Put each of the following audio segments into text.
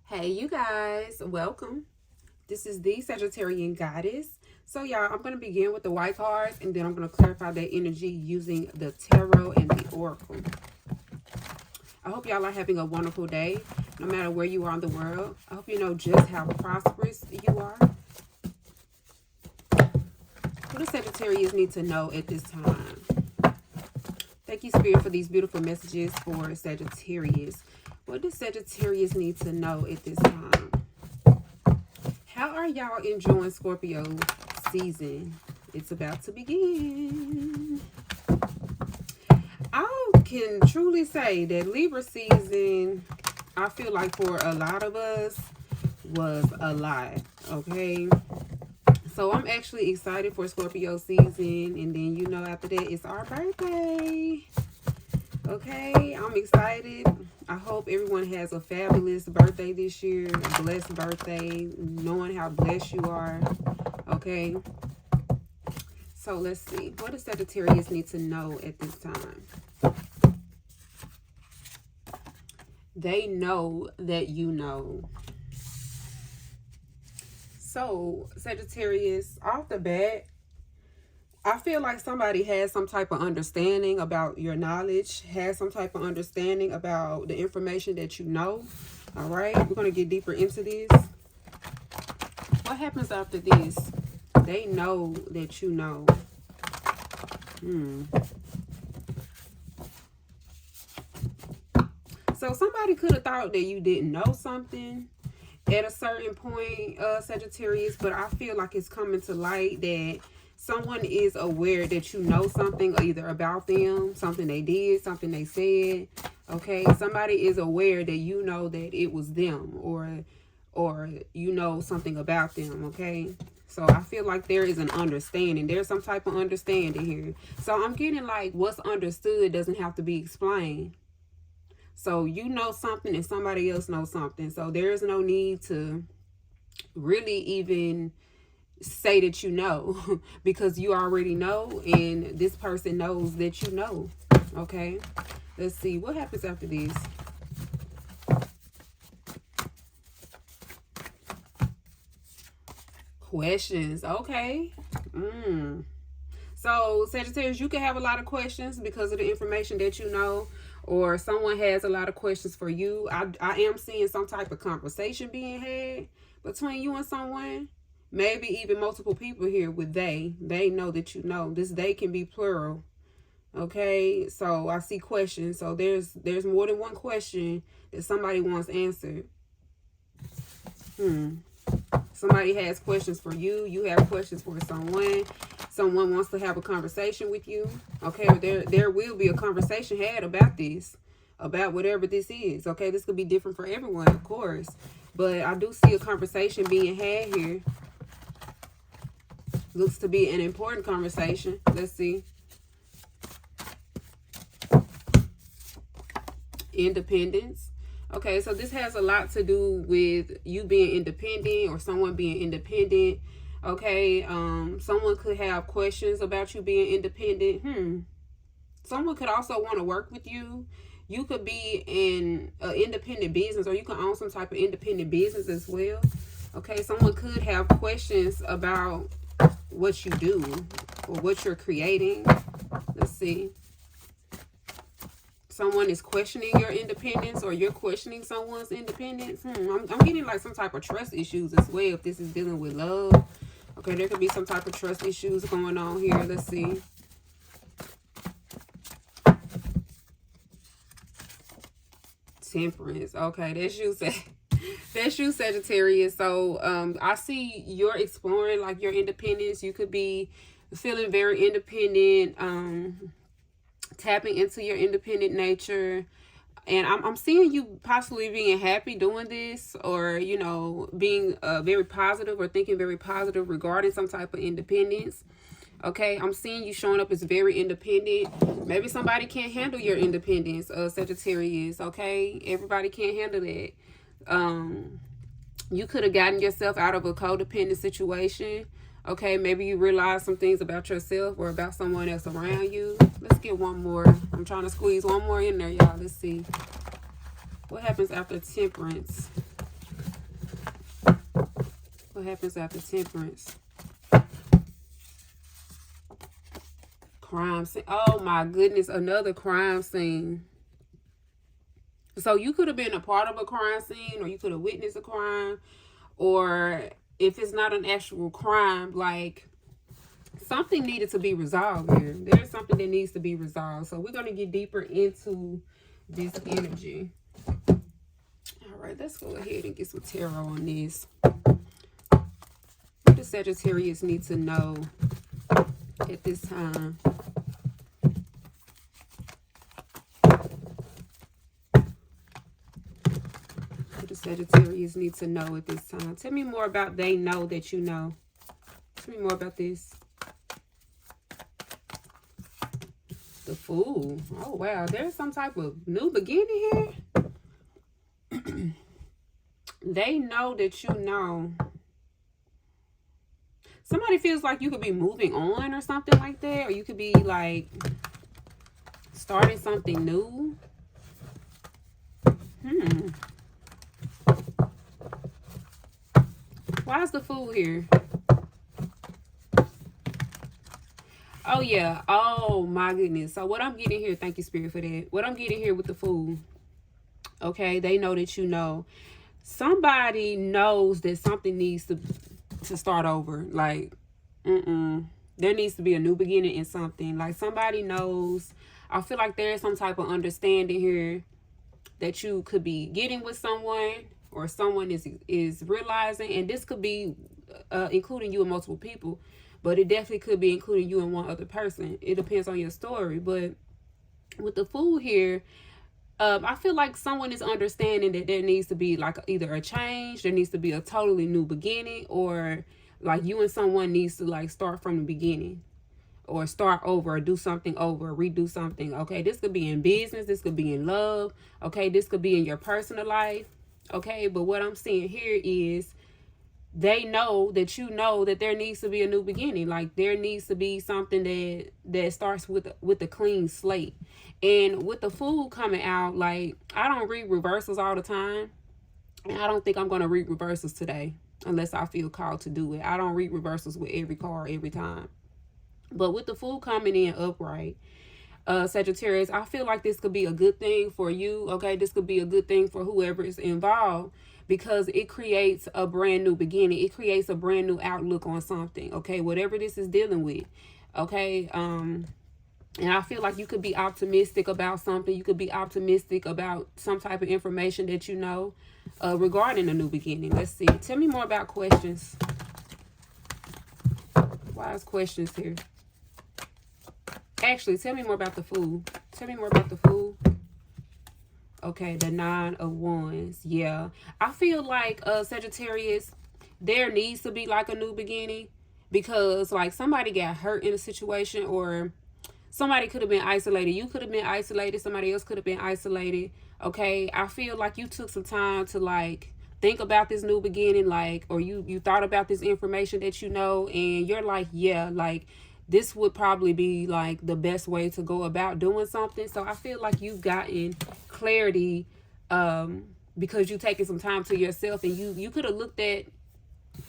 Hey, you guys, welcome. This is the Sagittarian Goddess. So, y'all, I'm going to begin with the white cards and then I'm going to clarify that energy using the tarot and the oracle. I hope y'all are having a wonderful day, no matter where you are in the world. I hope you know just how prosperous you are. What does Sagittarius need to know at this time? Thank you, Spirit, for these beautiful messages for Sagittarius. What does Sagittarius need to know at this time? How are y'all enjoying Scorpio season? It's about to begin. I can truly say that Libra season, I feel like for a lot of us, was a lot, okay? So I'm actually excited for Scorpio season, and then you know after that it's our birthday. Okay, I'm excited. I hope everyone has a fabulous birthday this year, a blessed birthday, knowing how blessed you are. Okay, so let's see. What does Sagittarius need to know at this time? They know that you know. So, Sagittarius, off the bat, I feel like somebody has some type of understanding about your knowledge, has some type of understanding about the information that you know. All right, we're going to get deeper into this. What happens after this? They know that you know. So somebody could have thought that you didn't know something at a certain point, Sagittarius, but I feel like it's coming to light that someone is aware that you know something either about them, something they did, something they said. Okay, somebody is aware that you know that it was them, or you know something about them. Okay, so I feel like there is an understanding. There's some type of understanding here. So I'm getting like what's understood doesn't have to be explained. So you know something and somebody else knows something. So there's no need to really even say that you know because you already know and this person knows that you know. Okay, let's see what happens after this. Questions. Okay. So Sagittarius, you can have a lot of questions because of the information that you know, or someone has a lot of questions for you. I am seeing some type of conversation being had between you and someone. Maybe even multiple people here with they. They know that you know. This they can be plural. Okay, so I see questions. So there's more than one question that somebody wants answered. Somebody has questions for you. You have questions for someone. Someone wants to have a conversation with you. Okay, there will be a conversation had about this, about whatever this is. Okay, this could be different for everyone, of course. But I do see a conversation being had here. Looks to be an important conversation. Let's see. Independence. Okay, so this has a lot to do with you being independent or someone being independent. Okay, someone could have questions about you being independent. Someone could also want to work with you. You could be in an independent business, or you could own some type of independent business as well. Okay, someone could have questions about what you do or what you're creating. Let's see. Someone is questioning your independence, or you're questioning someone's independence. I'm getting like some type of trust issues as well if this is dealing with love. Okay, there could be some type of trust issues going on here. Let's see. Temperance. Okay, that's you, that's you, Sagittarius. So I see you're exploring like your independence. You could be feeling very independent, tapping into your independent nature. And I'm seeing you possibly being happy doing this, or, you know, being very positive or thinking very positive regarding some type of independence. Okay, I'm seeing you showing up as very independent. Maybe somebody can't handle your independence, Sagittarius. Okay, everybody can't handle that. You could have gotten yourself out of a codependent situation. Okay, maybe you realize some things about yourself or about someone else around you. Let's get one more. I'm trying to squeeze one more in there, y'all. Let's see. What happens after temperance? What happens after Temperance? Crime scene. Oh my goodness, another crime scene. So you could have been a part of a crime scene, or you could have witnessed a crime, or if it's not an actual crime, like something needed to be resolved here. There's something that needs to be resolved. So we're going to get deeper into this energy. All right, let's go ahead and get some tarot on this. What does Sagittarius need to know at this time? What does Sagittarius need to know at this time? Tell me more about they know that you know. Tell me more about this. The Fool. Oh, wow. There's some type of new beginning here. They know that you know. Somebody feels like you could be moving on or something like that. Or you could be like starting something new. Why is the Fool here? Oh, yeah. Oh, my goodness. So what I'm getting here, thank you, Spirit, for that. What I'm getting here with the Fool, okay, they know that you know. Somebody knows that something needs to start over. Like, there needs to be a new beginning in something. Like, somebody knows. I feel like there's some type of understanding here that you could be getting with someone, or someone is realizing, and this could be including you and multiple people. But it definitely could be including you and one other person. It depends on your story. But with the Fool here, I feel like someone is understanding that there needs to be like either a change, there needs to be a totally new beginning, or like you and someone needs to like start from the beginning, or start over, or do something over, redo something. Okay, this could be in business, this could be in love. Okay, this could be in your personal life. Okay, but what I'm seeing here is they know that you know that there needs to be a new beginning. Like there needs to be something that starts with a clean slate. And with the Fool coming out, like I don't read reversals all the time, and I don't think I'm going to read reversals today unless I feel called to do it. I don't read reversals with every card every time. But with the Fool coming in upright, Sagittarius, I feel like this could be a good thing for you. Okay, this could be a good thing for whoever is involved, because it creates a brand new beginning. It creates a brand new outlook on something. Okay, whatever this is dealing with. Okay, and I feel like you could be optimistic about something. You could be optimistic about some type of information that you know regarding a new beginning. Let's see. Tell me more about questions. Why is questions here? Actually, tell me more about the Fool. Tell me more about the Fool. Okay, the 9 of Wands. Yeah. I feel like Sagittarius, there needs to be like a new beginning, because like somebody got hurt in a situation, or somebody could have been isolated. You could have been isolated. Somebody else could have been isolated. Okay, I feel like you took some time to like think about this new beginning, like, or you thought about this information that you know, and you're like, yeah, like this would probably be like the best way to go about doing something. So I feel like you've gotten clarity because you've taken some time to yourself, and you could have looked at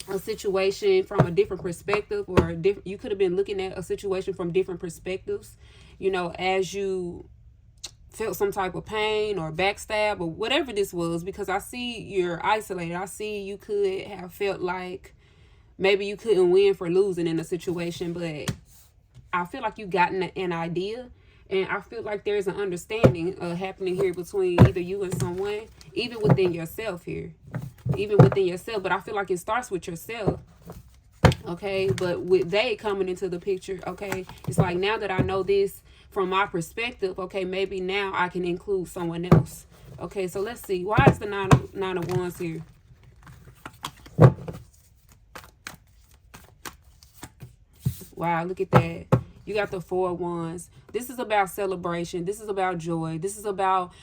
a situation from a different perspective, or you could have been looking at a situation from different perspectives, you know, as you felt some type of pain or backstab or whatever this was, because I see you're isolated. I see you could have felt like maybe you couldn't win for losing in a situation, but I feel like you've gotten an idea, and I feel like there's an understanding happening here between either you and someone, even within yourself here, even within yourself. But I feel like it starts with yourself. Okay, but with they coming into the picture, okay, it's like now that I know this from my perspective, okay, maybe now I can include someone else. Okay, so let's see. Why is the nine of Wands here? Wow, look at that. You got the 4 of Wands. This is about celebration. This is about joy. This is about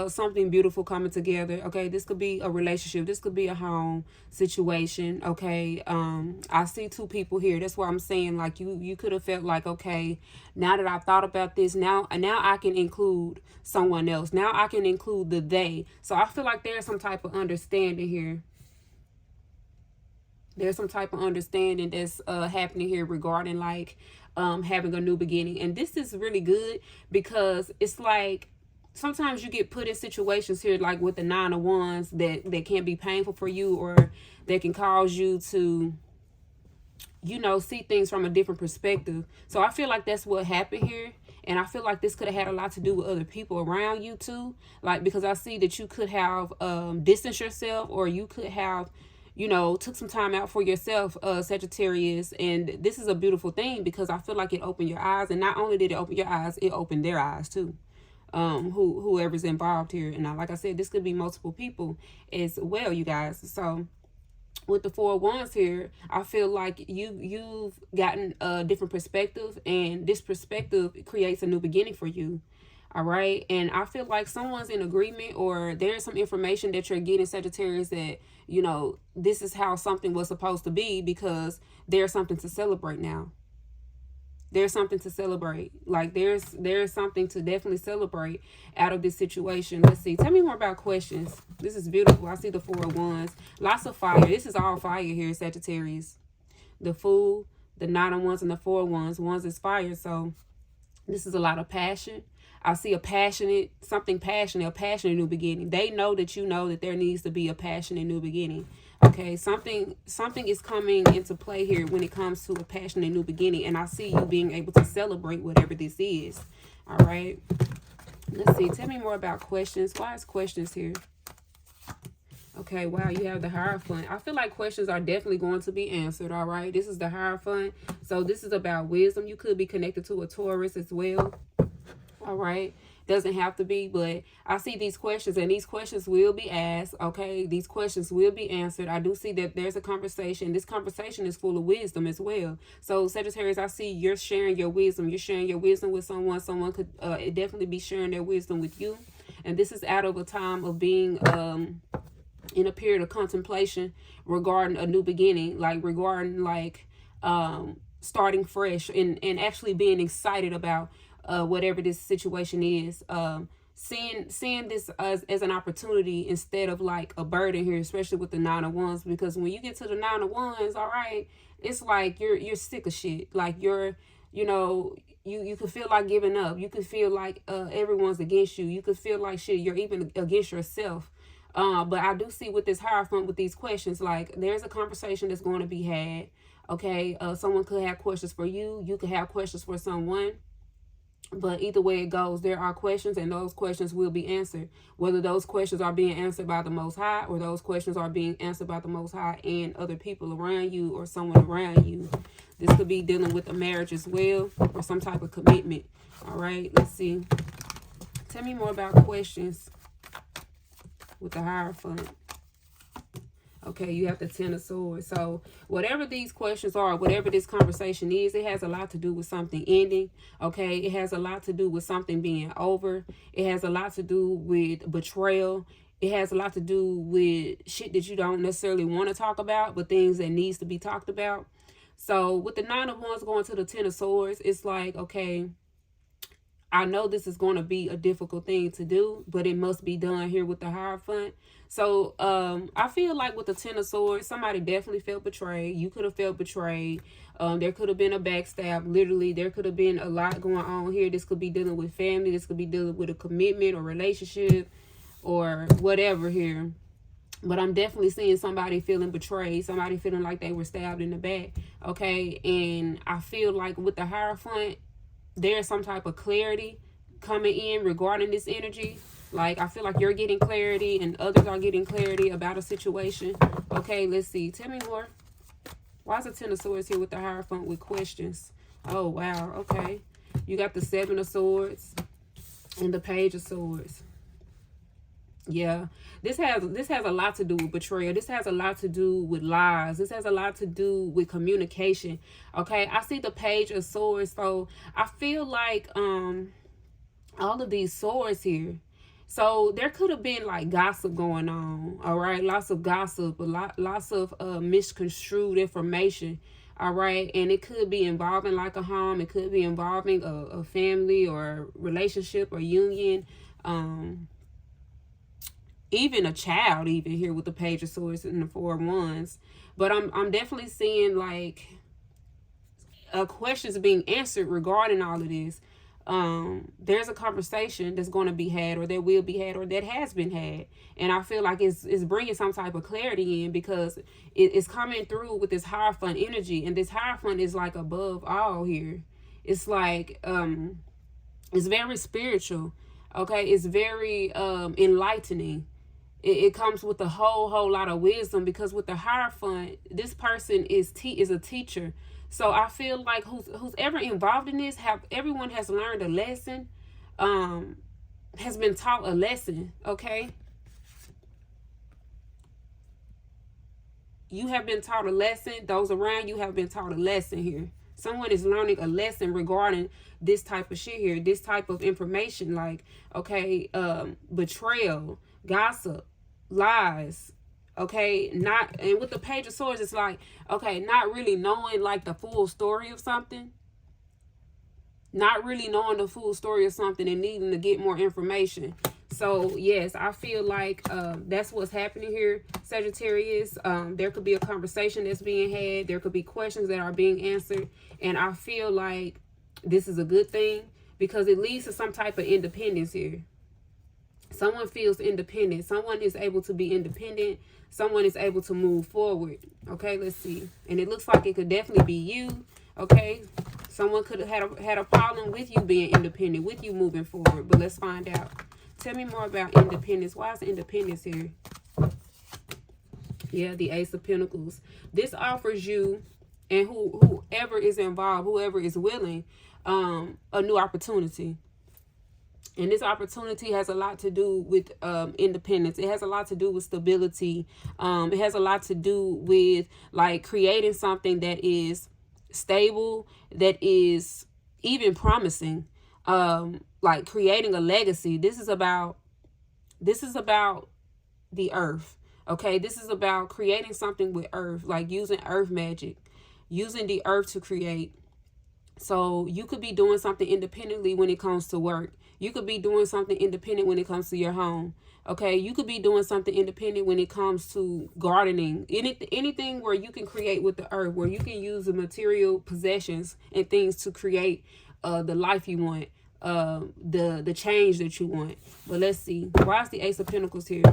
something beautiful coming together. Okay, this could be a relationship. This could be a home situation. Okay, I see 2 people here. That's why I'm saying, like, you could have felt like, okay, now that I thought about this, now I can include someone else. Now I can include the they. So I feel like there's some type of understanding here. There's some type of understanding that's happening here regarding like having a new beginning. And this is really good because it's like sometimes you get put in situations here like with the 9 of Wands that can be painful for you, or that can cause you to, you know, see things from a different perspective. So I feel like that's what happened here. And I feel like this could have had a lot to do with other people around you too. Like, because I see that you could have distanced yourself, or you could have, you know, took some time out for yourself, Sagittarius. And this is a beautiful thing because I feel like it opened your eyes. And not only did it open your eyes, it opened their eyes too. Whoever's involved here. And like I said, this could be multiple people as well, you guys. So with the 4 of Wands here, I feel like you've gotten a different perspective, and this perspective creates a new beginning for you. All right. And I feel like someone's in agreement, or there's some information that you're getting, Sagittarius, that, you know, this is how something was supposed to be, because there's something to celebrate now. There's something to celebrate. Like there's something to definitely celebrate out of this situation. Let's see. Tell me more about questions. This is beautiful. I see the 4 of Wands. Lots of fire. This is all fire here, Sagittarius. The Fool, the 9 of Wands, and the 4 of Wands. Wands is fire. So this is a lot of passion. I see a passionate new beginning. They know that you know that there needs to be a passionate new beginning. Okay, something is coming into play here when it comes to a passionate new beginning, and I see you being able to celebrate whatever this is. All right, let's see. Tell me more about questions. Why is questions here? Okay, wow, you have the Hierophant. I feel like questions are definitely going to be answered. All right, this is the Hierophant. So this is about wisdom. You could be connected to a Taurus as well. All right, doesn't have to be, but I see these questions, and these questions will be asked. Okay, these questions will be answered. I do see that there's a conversation. This conversation is full of wisdom as well. So Sagittarius, I see you're sharing your wisdom. You're sharing your wisdom with someone. Someone could definitely be sharing their wisdom with you. And this is out of a time of being in a period of contemplation regarding a new beginning, like regarding like starting fresh, and actually being excited about whatever this situation is. Seeing this as an opportunity instead of like a burden here, especially with the 9 of Wands, because when you get to the 9 of Wands, all right, it's like you're sick of shit. Like you could feel like giving up. You could feel like everyone's against you. You could feel like shit, you're even against yourself. But I do see with this Hierophant, with these questions, like there's a conversation that's going to be had. Okay, someone could have questions for you. You could have questions for someone. But either way it goes, there are questions, and those questions will be answered. Whether those questions are being answered by the Most High, or those questions are being answered by the Most High and other people around you, or someone around you. This could be dealing with a marriage as well, or some type of commitment. All right, let's see. Tell me more about questions with the Hierophant. Okay, you have the 10 of Swords. So whatever these questions are, whatever this conversation is, it has a lot to do with something ending. Okay, it has a lot to do with something being over. It has a lot to do with betrayal. It has a lot to do with shit that you don't necessarily want to talk about, but things that needs to be talked about. So with the 9 of Wands going to the 10 of Swords, it's like, okay, I know this is going to be a difficult thing to do, but it must be done here with the Hierophant. So I feel like with the 10 of Swords, somebody definitely felt betrayed. You could have felt betrayed. There could have been a backstab. Literally, there could have been a lot going on here. This could be dealing with family. This could be dealing with a commitment or relationship or whatever here. But I'm definitely seeing somebody feeling betrayed. Somebody feeling like they were stabbed in the back. Okay, and I feel like with the Hierophant, there's some type of clarity coming in regarding this energy. Like, I feel like you're getting clarity and others are getting clarity about a situation. Okay, let's see. Tell me more. Why is the 10 of Swords here with the Hierophant with questions? Oh, wow. Okay. You got the 7 of Swords and the Page of Swords. Yeah, this has a lot to do with betrayal. This has a lot to do with lies. This has a lot to do with communication. Okay, I see the Page of Swords, so I feel like all of these swords here. So there could have been like gossip going on. All right, lots of gossip, lots of misconstrued information. All right, and it could be involving like a home. It could be involving a family or relationship or union. even a child, even here with the Page of Swords and the Four of Wands. But I'm definitely seeing like questions being answered regarding all of this. There's a conversation that's going to be had, or that will be had, or that has been had, and I feel like it's bringing some type of clarity in, because it's coming through with this Hierophant energy, and this Hierophant is like above all here. It's like it's very spiritual, okay? It's very enlightening. It comes with a whole lot of wisdom, because with the Hierophant, this person is a teacher. So I feel like who's ever involved in this, everyone has learned a lesson, has been taught a lesson, okay? You have been taught a lesson. Those around you have been taught a lesson here. Someone is learning a lesson regarding this type of shit here, this type of information, like, okay, betrayal, gossip, lies, okay, and with the Page of Swords, it's like, okay, not really knowing like the full story of something, not really knowing the full story of something and needing to get more information. So yes, I feel like that's what's happening here, Sagittarius. There could be a conversation that's being had, there could be questions that are being answered, and I feel like this is a good thing, because it leads to some type of independence here. Someone feels independent. Someone is able to be independent. Someone is able to move forward. Okay, let's see. And it looks like it could definitely be you. Okay, someone could have had a problem with you being independent, with you moving forward. But let's find out. Tell me more about independence. Why is independence here? Yeah, the Ace of Pentacles. This offers you, and whoever is involved, whoever is willing, a new opportunity. And this opportunity has a lot to do with independence. It has a lot to do with stability. It has a lot to do with like creating something that is stable, that is even promising. Like creating a legacy. This is about the earth. Okay, this is about creating something with earth, like using earth magic, using the earth to create. So you could be doing something independently when it comes to work. You could be doing something independent when it comes to your home. Okay, you could be doing something independent when it comes to gardening. Anything where you can create with the earth, where you can use the material possessions and things to create the life you want, the change that you want. But let's see. Why is the Ace of Pentacles here?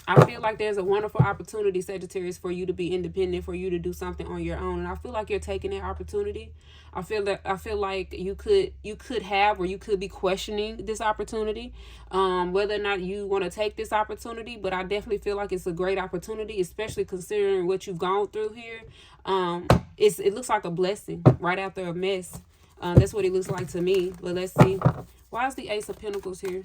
I feel like there's a wonderful opportunity, Sagittarius, for you to be independent, for you to do something on your own. And I feel like you're taking that opportunity. I feel like you could have, or you could be questioning this opportunity, whether or not you want to take this opportunity. But I definitely feel like it's a great opportunity, especially considering what you've gone through here. It looks like a blessing right after a mess. That's what it looks like to me. But let's see. Why is the Ace of Pentacles here?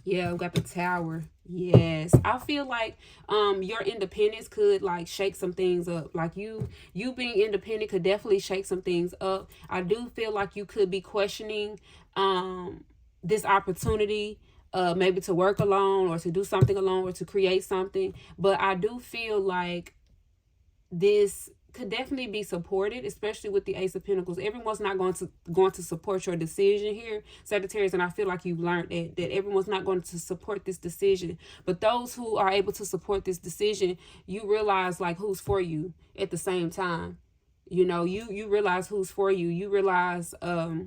Yeah, we got the Tower. Yes, I feel like your independence could like shake some things up. Like you being independent could definitely shake some things up. I do feel like you could be questioning this opportunity, maybe to work alone, or to do something alone, or to create something. But I do feel like this could definitely be supported, especially with the Ace of Pentacles. Everyone's not going to support your decision here, Sagittarius, and I feel like you've learned that everyone's not going to support this decision. But those who are able to support this decision, you realize like who's for you at the same time. You know, you realize who's for you. You realize who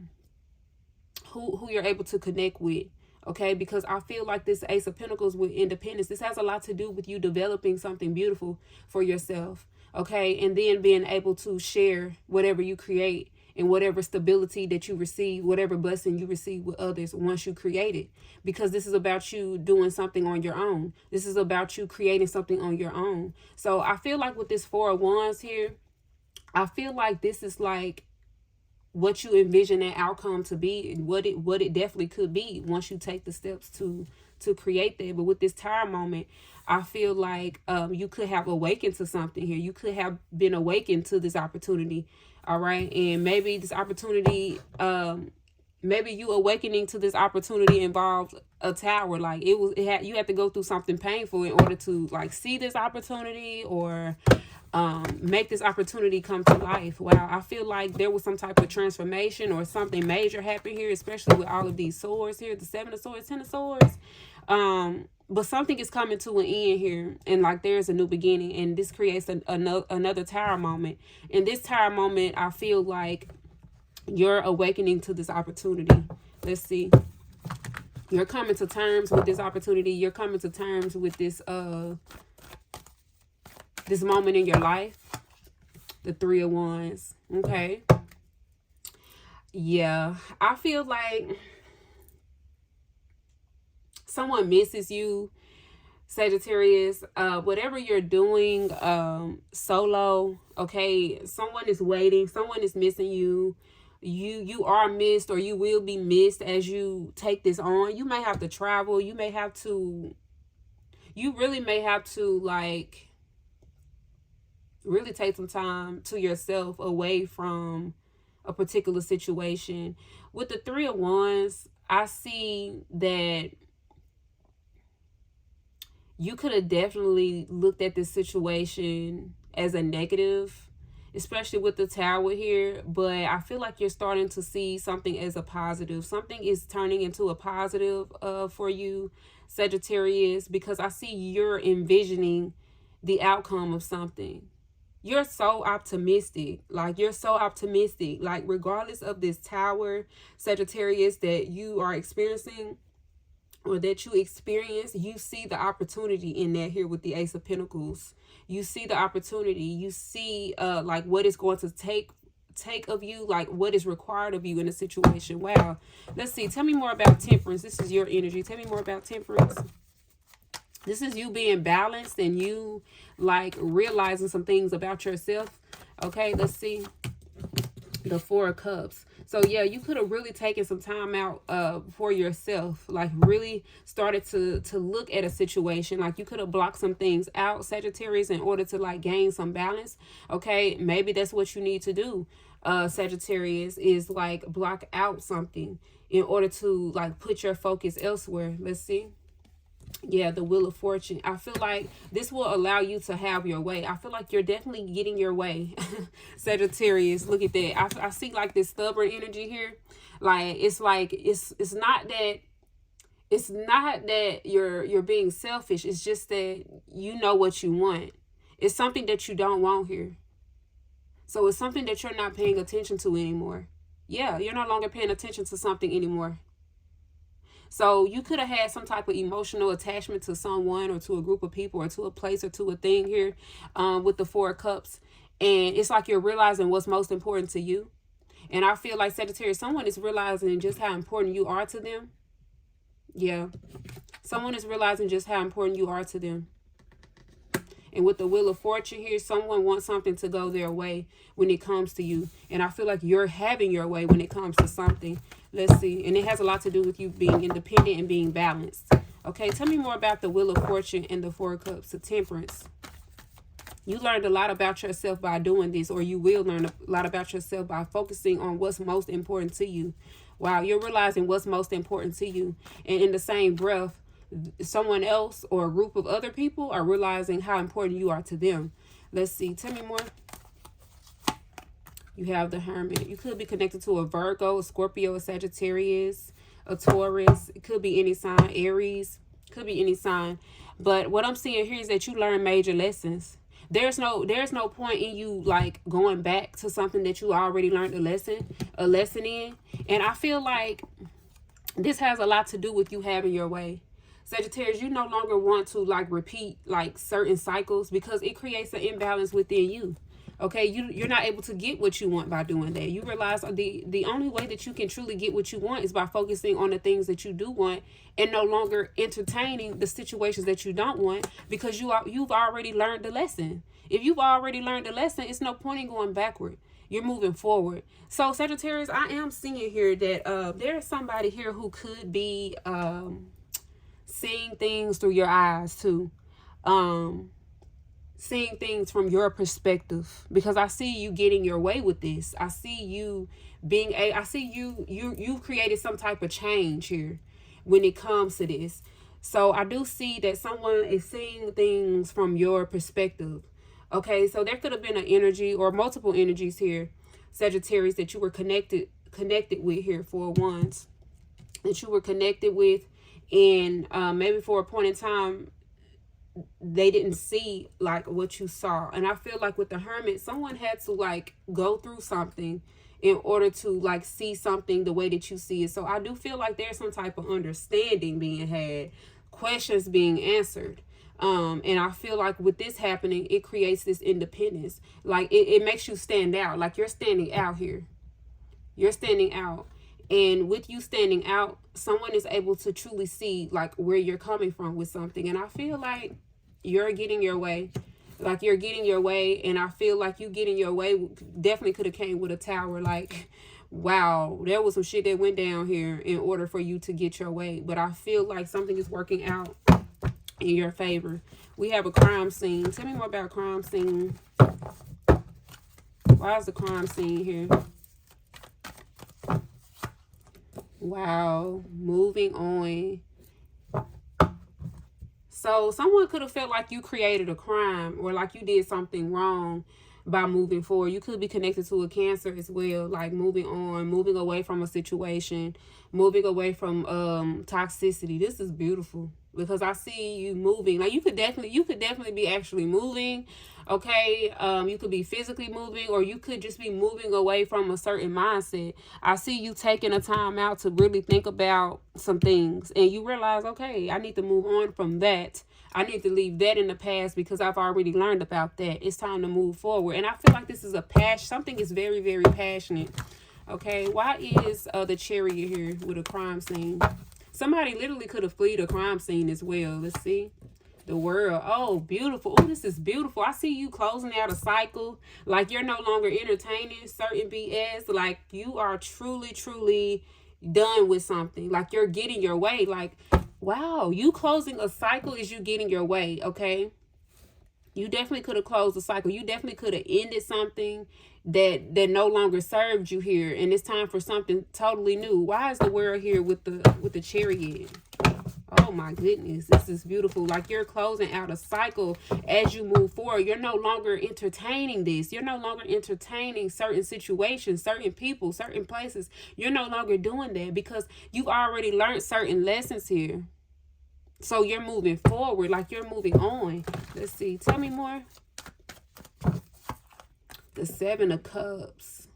you're able to connect with. Okay, because I feel like this Ace of Pentacles with independence, this has a lot to do with you developing something beautiful for yourself. Okay, and then being able to share whatever you create and whatever stability that you receive, whatever blessing you receive with others once you create it. Because this is about you doing something on your own. This is about you creating something on your own. So I feel like with this Four of Wands here, I feel like this is like what you envision that outcome to be, and what it definitely could be once you take the steps to create that. But with this Tower moment, I feel like you could have awakened to something here. You could have been awakened to this opportunity. All right, and maybe this opportunity, maybe you awakening to this opportunity involved a tower. Like you had to go through something painful in order to like see this opportunity, or make this opportunity come to life. Wow, I feel like there was some type of transformation or something major happen here, especially with all of these swords here, the Seven of Swords, Ten of Swords. But something is coming to an end here, and like there's a new beginning, and this creates another tower moment. In this tower moment, I feel like you're awakening to this opportunity. Let's see. You're coming to terms with this opportunity. You're coming to terms with this this moment in your life. The Three of Wands. Okay. Yeah, I feel like someone misses you, Sagittarius. Whatever you're doing solo, okay, someone is waiting, someone is missing you. You are missed, or you will be missed as you take this on. You may have to travel, you really may have to like really take some time to yourself away from a particular situation. With the Three of Wands, I see that you could have definitely looked at this situation as a negative, especially with the Tower here, but I feel like you're starting to see something as a positive. Something is turning into a positive for you, Sagittarius, because I see you're envisioning the outcome of something. You're so optimistic. Like, you're so optimistic. Like, regardless of this Tower, Sagittarius, that you are experiencing, or that you experience, you see the opportunity in that here with the Ace of Pentacles. You see the opportunity. You see like what is going to take of you, like what is required of you in a situation. Wow. Let's see. Tell me more about Temperance. This is your energy. Tell me more about Temperance. This is you being balanced and you like realizing some things about yourself. Okay, let's see. The Four of Cups. So yeah, you could have really taken some time out for yourself, like really started to look at a situation. Like, you could have blocked some things out, Sagittarius, in order to like gain some balance. Okay, maybe that's what you need to do, Sagittarius, is like block out something in order to like put your focus elsewhere. Let's see. Yeah, the Wheel of Fortune. I feel like this will allow you to have your way. I feel like you're definitely getting your way, Sagittarius. Look at that. I see like this stubborn energy here. Like, it's not that you're being selfish. It's just that you know what you want. It's something that you don't want here. So it's something that you're not paying attention to anymore. Yeah, you're no longer paying attention to something anymore. So you could have had some type of emotional attachment to someone, or to a group of people, or to a place, or to a thing here with the Four of Cups. And it's like you're realizing what's most important to you. And I feel like, Sagittarius, someone is realizing just how important you are to them. Yeah. Someone is realizing just how important you are to them. And with the Wheel of Fortune here, someone wants something to go their way when it comes to you. And I feel like you're having your way when it comes to something. Let's see. And it has a lot to do with you being independent and being balanced. Okay, tell me more about the Wheel of Fortune and the Four of Cups, the Temperance. You learned a lot about yourself by doing this, or you will learn a lot about yourself by focusing on what's most important to you. Wow, you're realizing what's most important to you. And in the same breath, someone else or a group of other people are realizing how important you are to them. Let's see. Tell me more. You have the Hermit. You could be connected to a Virgo, a Scorpio, a Sagittarius, a Taurus. It could be any sign. Aries. Could be any sign. But what I'm seeing here is that you learn major lessons. There's no point in you like going back to something that you already learned a lesson in. And I feel like this has a lot to do with you having your way. Sagittarius, you no longer want to like repeat like certain cycles, because it creates an imbalance within you. Okay, you're not able to get what you want by doing that. You realize the only way that you can truly get what you want is by focusing on the things that you do want, and no longer entertaining the situations that you don't want, because you've already learned the lesson. If you've already learned the lesson, it's no point in going backward. You're moving forward. So Sagittarius, I am seeing here that there's somebody here who could be seeing things through your eyes too. Seeing things from your perspective, because I see you getting your way with this. I see you being I see you've created some type of change here when it comes to this. So I do see that someone is seeing things from your perspective. Okay, so there could have been an energy or multiple energies here, Sagittarius, that you were connected with here, Four of Wands, that you were connected with. And maybe for a point in time, they didn't see like what you saw. And I feel like with the Hermit, someone had to like go through something in order to like see something the way that you see it. So I do feel like there's some type of understanding being had, questions being answered. And I feel like with this happening, it creates this independence. Like it makes you stand out. Like you're standing out here. You're standing out. And with you standing out, someone is able to truly see like where you're coming from with something. And I feel like you're getting your way. Like you're getting your way. And I feel like you getting your way definitely could have came with a tower. Like, wow, there was some shit that went down here in order for you to get your way. But I feel like something is working out in your favor. We have a crime scene. Tell me more about crime scene. Why is the crime scene here? Wow. Moving on. So someone could have felt like you created a crime or like you did something wrong by moving forward. You could be connected to a Cancer as well, like moving on, moving away from a situation, moving away from toxicity. This is beautiful because I see you moving. Like you could definitely be actually moving. Okay, you could be physically moving, or you could just be moving away from a certain mindset. I see you taking a time out to really think about some things, and you realize, okay, I need to move on from that. I need to leave that in the past because I've already learned about that. It's time to move forward. And I feel like this is a passion. Something is very, very passionate. Okay, why is the Chariot here with a crime scene? Somebody literally could have fled a crime scene as well. Let's see. The World. Oh, beautiful. Oh, this is beautiful. I see you closing out a cycle. Like you're no longer entertaining certain BS. Like you are truly, truly done with something. Like you're getting your way. Like, wow, you closing a cycle is you getting your way. Okay. You definitely could have closed the cycle. You definitely could have ended something that no longer served you here. And it's time for something totally new. Why is the World here with the Chariot? Oh my goodness, this is beautiful. Like you're closing out a cycle as you move forward. You're no longer entertaining this. You're no longer entertaining certain situations, certain people, certain places. You're no longer doing that because you've already learned certain lessons here. So you're moving forward, like you're moving on. Let's see. Tell me more. The Seven of Cups.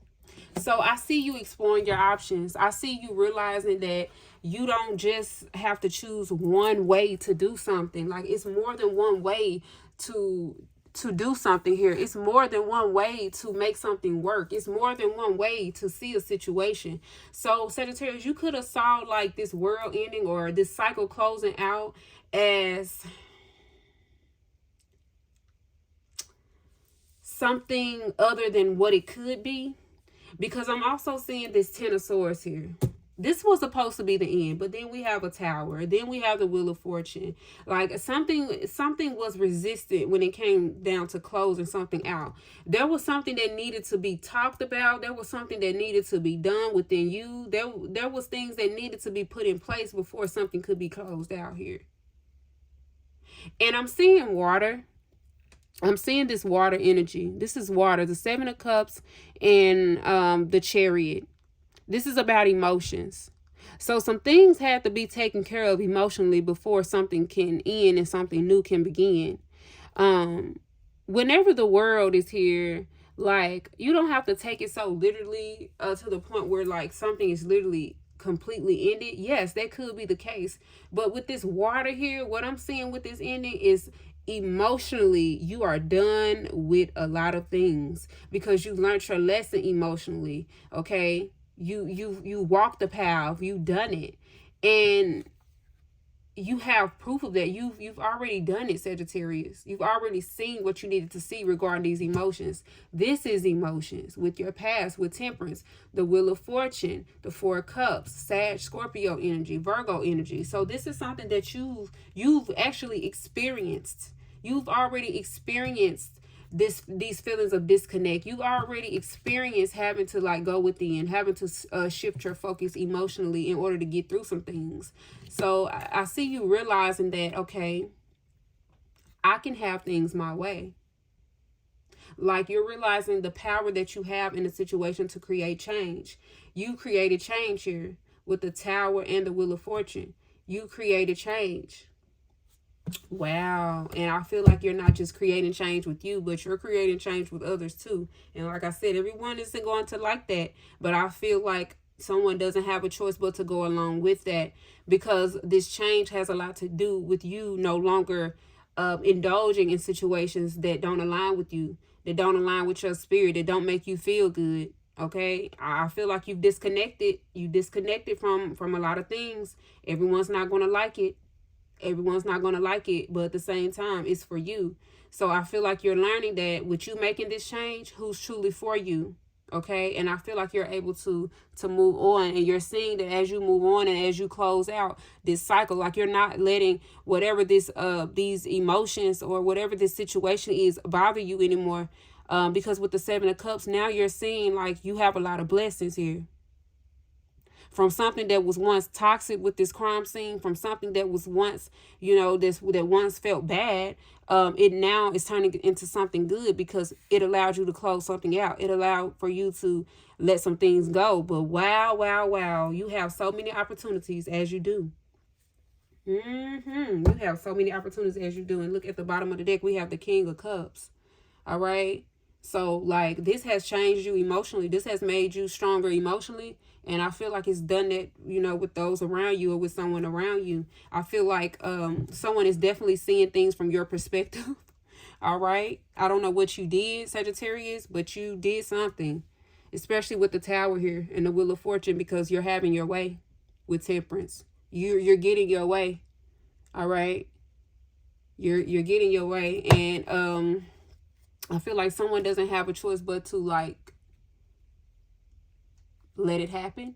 So I see you exploring your options. I see you realizing that you don't just have to choose one way to do something. Like it's more than one way to do something here. It's more than one way to make something work. It's more than one way to see a situation. So Sagittarius, you could have saw like this world ending or this cycle closing out as something other than what it could be. Because I'm also seeing this Ten of Swords here. This was supposed to be the end, but then we have a Tower. Then we have the Wheel of Fortune. Like something was resistant when it came down to closing something out. There was something that needed to be talked about. There was something that needed to be done within you. There was things that needed to be put in place before something could be closed out here. And I'm seeing water. I'm seeing this water energy. This is water, the Seven of Cups and the Chariot. This is about emotions. So some things have to be taken care of emotionally before something can end and something new can begin. Whenever the World is here, like you don't have to take it so literally to the point where like something is literally completely ended. Yes, that could be the case. But with this water here, what I'm seeing with this ending is emotionally you are done with a lot of things because you learned your lesson emotionally. Okay, you walked the path, you done it, and you have proof of that. You've already done it, Sagittarius. You've already seen what you needed to see regarding these emotions. This is emotions with your past, with Temperance, the Wheel of Fortune, the Four of Cups, Sag, Scorpio energy, Virgo energy. So this is something that you've actually experienced. You've already experienced these feelings of disconnect. You've already experienced having to like go within, having to shift your focus emotionally in order to get through some things. So I see you realizing that, okay, I can have things my way. Like you're realizing the power that you have in a situation to create change. You created change here with the Tower and the Wheel of Fortune. You created change. Wow. And I feel like you're not just creating change with you, but you're creating change with others too. And like I said, everyone isn't going to like that. But I feel like someone doesn't have a choice but to go along with that, because this change has a lot to do with you no longer indulging in situations that don't align with you, that don't align with your spirit, that don't make you feel good. Okay, I feel like you've disconnected. You disconnected from a lot of things. Everyone's not going to like it. Everyone's not going to like it, but at the same time, it's for you. So I feel like you're learning that with you making this change, who's truly for you. Okay, and I feel like you're able to move on, and you're seeing that as you move on and as you close out this cycle, like you're not letting whatever this these emotions or whatever this situation is bother you anymore. Because with the 7 of Cups, now you're seeing like you have a lot of blessings here. From something that was once toxic with this crime scene, from something that was once, that once felt bad, it now is turning into something good, because it allowed you to close something out. It allowed for you to let some things go. But wow, wow, wow, you have so many opportunities as you do. You have so many opportunities as you do. And look at the bottom of the deck, we have the King of Cups. All right. So like this has changed you emotionally. This has made you stronger emotionally. And I feel like it's done that, with those around you or with someone around you. I feel like someone is definitely seeing things from your perspective. All right. I don't know what you did, Sagittarius, but you did something, especially with the Tower here and the Wheel of Fortune, because you're having your way with Temperance. You're getting your way. All right. You're getting your way. And I feel like someone doesn't have a choice but to like let it happen.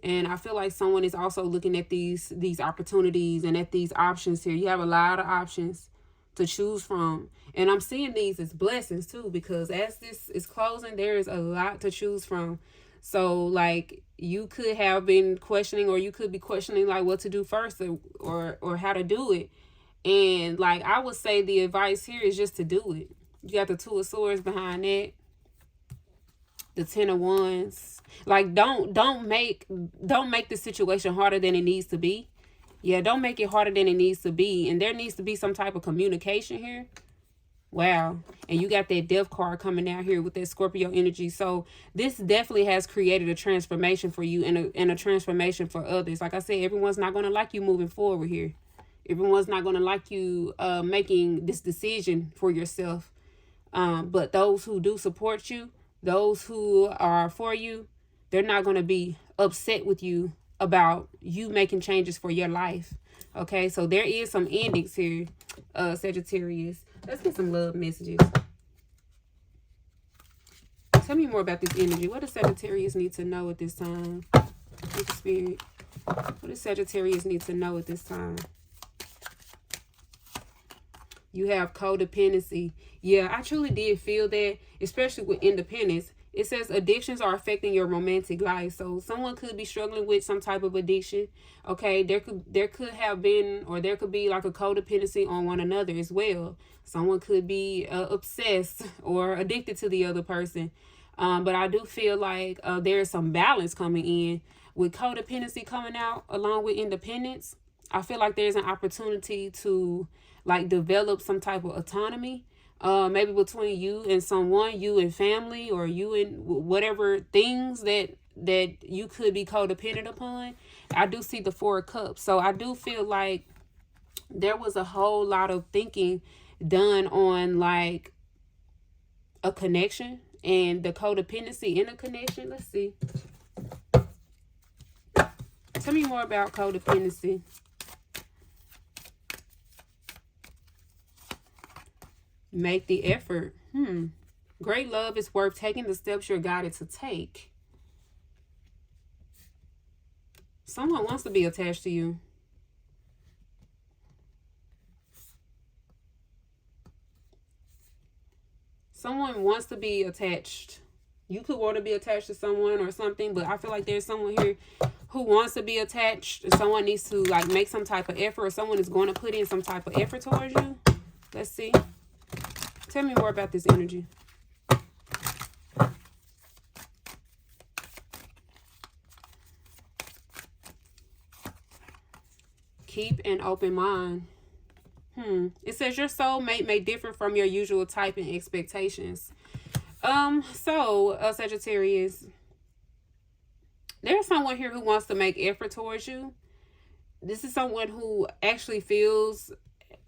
And I feel like someone is also looking at these opportunities and at these options here. You have a lot of options to choose from. And I'm seeing these as blessings too, because as this is closing, there is a lot to choose from. So like you could have been questioning, or you could be questioning like what to do first, or how to do it. And like I would say the advice here is just to do it. You got the 2 of Swords behind that. The 10 of Wands. Like don't make the situation harder than it needs to be. Yeah, don't make it harder than it needs to be. And there needs to be some type of communication here. Wow. And you got that Death card coming out here with that Scorpio energy. So this definitely has created a transformation for you, and a transformation for others. Like I said, everyone's not going to like you moving forward here. Everyone's not going to like you making this decision for yourself. But those who do support you, those who are for you, they're not going to be upset with you about you making changes for your life. Okay, so there is some endings here, Sagittarius. Let's get some love messages. Tell me more about this energy. What does Sagittarius need to know at this time? Spirit. What does Sagittarius need to know at this time? You have codependency. Yeah, I truly did feel that, especially with independence. It says addictions are affecting your romantic life. So someone could be struggling with some type of addiction. Okay, there could have been, or there could be like a codependency on one another as well. Someone could be obsessed or addicted to the other person. But I do feel like there is some balance coming in with codependency coming out along with independence. I feel like there's an opportunity to like develop some type of autonomy. Maybe between you and someone, you and family, or you and whatever things that you could be codependent upon. I do see the 4 of Cups. So I do feel like there was a whole lot of thinking done on like a connection and the codependency in a connection. Let's see. Tell me more about codependency. Make the effort. Great love is worth taking the steps you're guided to take. Someone wants to be attached to you. Someone wants to be attached. You could want to be attached to someone or something, but I feel like there's someone here who wants to be attached. Someone needs to like make some type of effort, or someone is going to put in some type of effort towards you. Let's see. Tell me more about this energy. Keep an open mind. It says your soulmate may differ from your usual type and expectations. Sagittarius, there's someone here who wants to make effort towards you. This is someone who actually feels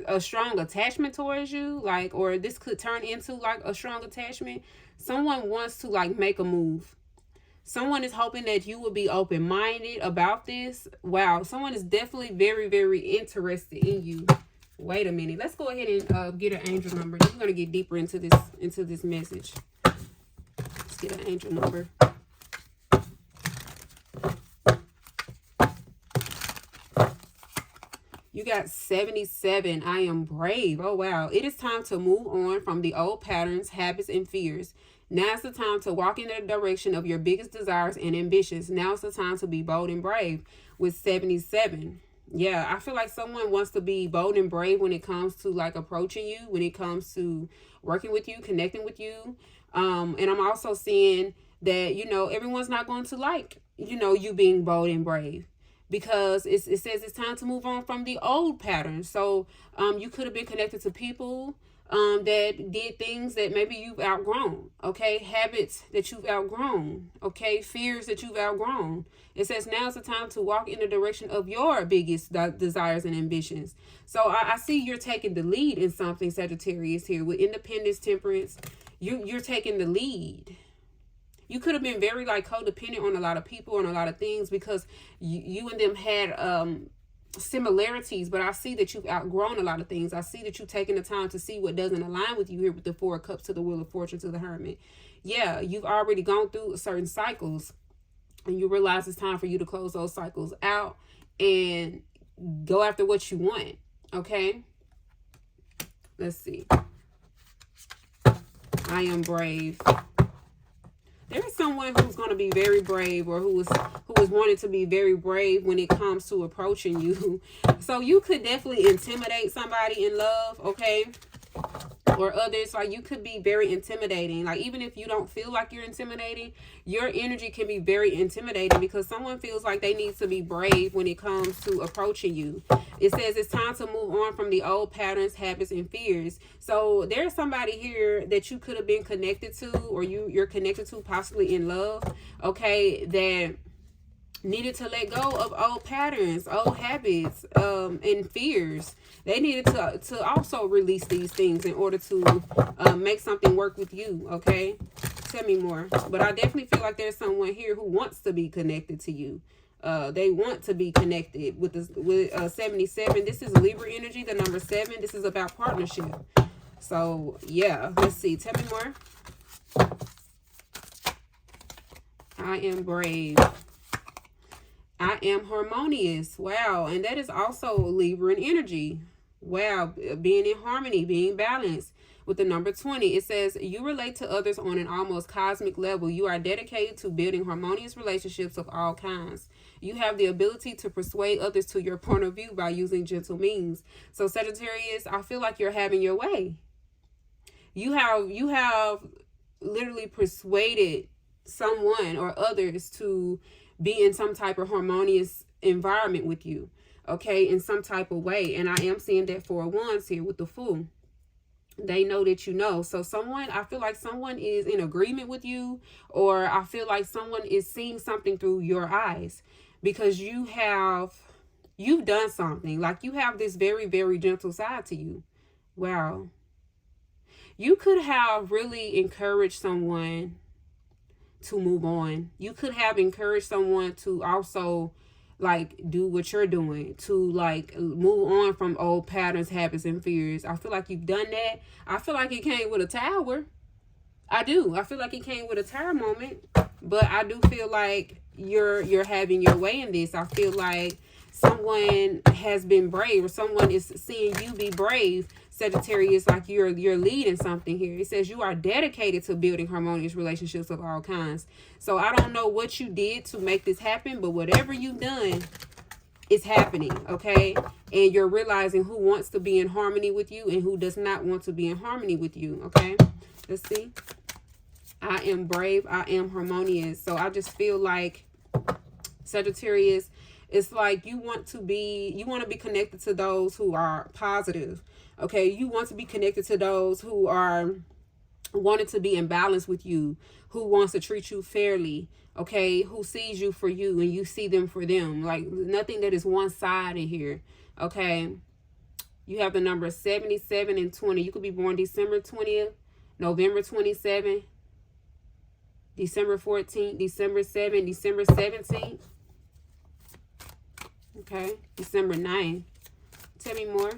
a strong attachment towards you, like, or this could turn into like a strong attachment. Someone wants to like make a move. Someone is hoping that you will be open-minded about this. Wow, someone is definitely very, very interested in you. Wait a minute. Let's go ahead and get an angel number. We're gonna get deeper into this message. Let's get an angel number. You got 77. I am brave. Oh, wow. It is time to move on from the old patterns, habits, and fears. Now's the time to walk in the direction of your biggest desires and ambitions. Now's the time to be bold and brave with 77. Yeah, I feel like someone wants to be bold and brave when it comes to like approaching you, when it comes to working with you, connecting with you. And I'm also seeing that, you know, everyone's not going to like, you know, you being bold and brave. Because it says it's time to move on from the old patterns. So you could have been connected to people that did things that maybe you've outgrown. Okay, habits that you've outgrown. Okay, fears that you've outgrown. It says now's the time to walk in the direction of your biggest desires and ambitions. So I see you're taking the lead in something, Sagittarius, here with independence, temperance. You're taking the lead. You could have been very like codependent on a lot of people and a lot of things because you and them had similarities, but I see that you've outgrown a lot of things. I see that you've taken the time to see what doesn't align with you here with the 4 of Cups to the Wheel of Fortune to the Hermit. Yeah, you've already gone through certain cycles and you realize it's time for you to close those cycles out and go after what you want. Okay, let's see. I am brave. There is someone who's going to be very brave or who is wanting to be very brave when it comes to approaching you. So you could definitely intimidate somebody in love, okay? Or others. Like you could be very intimidating. Like even if you don't feel like you're intimidating, your energy can be very intimidating because someone feels like they need to be brave when it comes to approaching you. It says it's time to move on from the old patterns, habits, and fears. So there's somebody here that you could have been connected to or you're connected to possibly in love, okay, that needed to let go of old patterns, old habits, and fears. They needed to also release these things in order to make something work with you, okay? Tell me more. But I definitely feel like there's someone here who wants to be connected to you. They want to be connected with 77. This is Libra energy, the number 7. This is about partnership. So, yeah. Let's see. Tell me more. I am brave. I am harmonious. Wow. And that is also Libra energy. Wow. Being in harmony, being balanced. With the number 20, it says, you relate to others on an almost cosmic level. You are dedicated to building harmonious relationships of all kinds. You have the ability to persuade others to your point of view by using gentle means. So Sagittarius, I feel like you're having your way. You have literally persuaded someone or others to be in some type of harmonious environment with you, okay, in some type of way. And I am seeing that 4 of Wands here with the Fool. They know that you know. So I feel like someone is in agreement with you, or I feel like someone is seeing something through your eyes because you've done something. Like you have this very, very gentle side to you. Wow. You could have really encouraged someone to move on. You could have encouraged someone to also like do what you're doing, to like move on from old patterns, habits, and fears. I feel like you've done that. I feel like it came with a tower. I do. I feel like it came with a tower moment, but I do feel like you're having your way in this. I feel like someone has been brave, or someone is seeing you be brave. Sagittarius, like you're leading something here. It says you are dedicated to building harmonious relationships of all kinds. So I don't know what you did to make this happen, but whatever you've done, it's happening, okay? And you're realizing who wants to be in harmony with you and who does not want to be in harmony with you, okay? Let's see. I am brave. I am harmonious. So I just feel like Sagittarius, It's like you want to be connected to those who are positive. Okay, you want to be connected to those who are wanting to be in balance with you, who wants to treat you fairly, okay, who sees you for you and you see them for them. Like nothing that is one-sided here, okay? You have the number 77 and 20. You could be born December 20th, November 27th, December 14th, December 7th, December 17th. Okay, December 9th. Tell me more.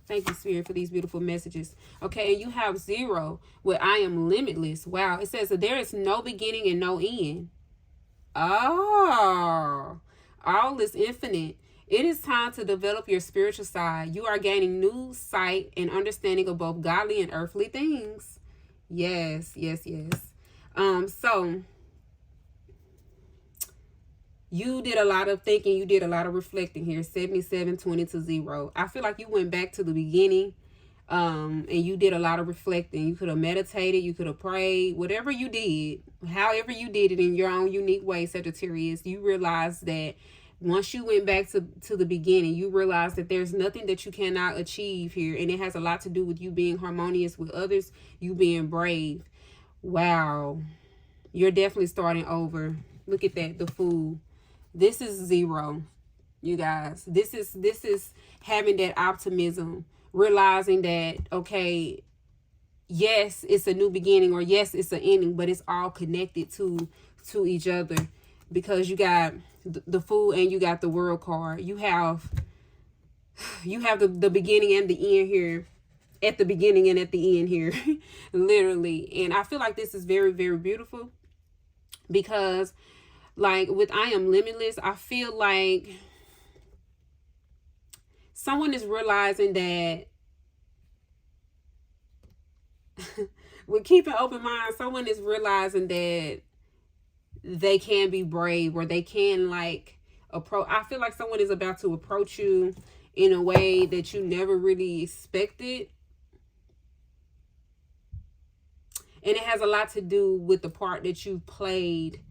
Thank you, Spirit, for these beautiful messages. Okay, and you have 0 with I am limitless. Wow, it says that there is no beginning and no end. Oh, all is infinite. It is time to develop your spiritual side. You are gaining new sight and understanding of both godly and earthly things. Yes, yes, yes. So you did a lot of thinking. You did a lot of reflecting here. 77, 20 to 0. I feel like you went back to the beginning, and you did a lot of reflecting. You could have meditated. You could have prayed. Whatever you did, however you did it in your own unique way, Sagittarius, you realized that once you went back to the beginning, you realized that there's nothing that you cannot achieve here. And it has a lot to do with you being harmonious with others, you being brave. Wow. You're definitely starting over. Look at that, the Fool. This is 0, you guys. This is having that optimism, realizing that, okay, yes, it's a new beginning, or yes, it's an ending, but it's all connected to each other, because you got the Fool and you got the World card. You have the beginning and the end here, at the beginning and at the end here, literally. And I feel like this is very, very beautiful, because like with I am limitless, I feel like someone is realizing that with keeping open mind, someone is realizing that they can be brave, or they can like approach. I feel like someone is about to approach you in a way that you never really expected. And it has a lot to do with the part that you played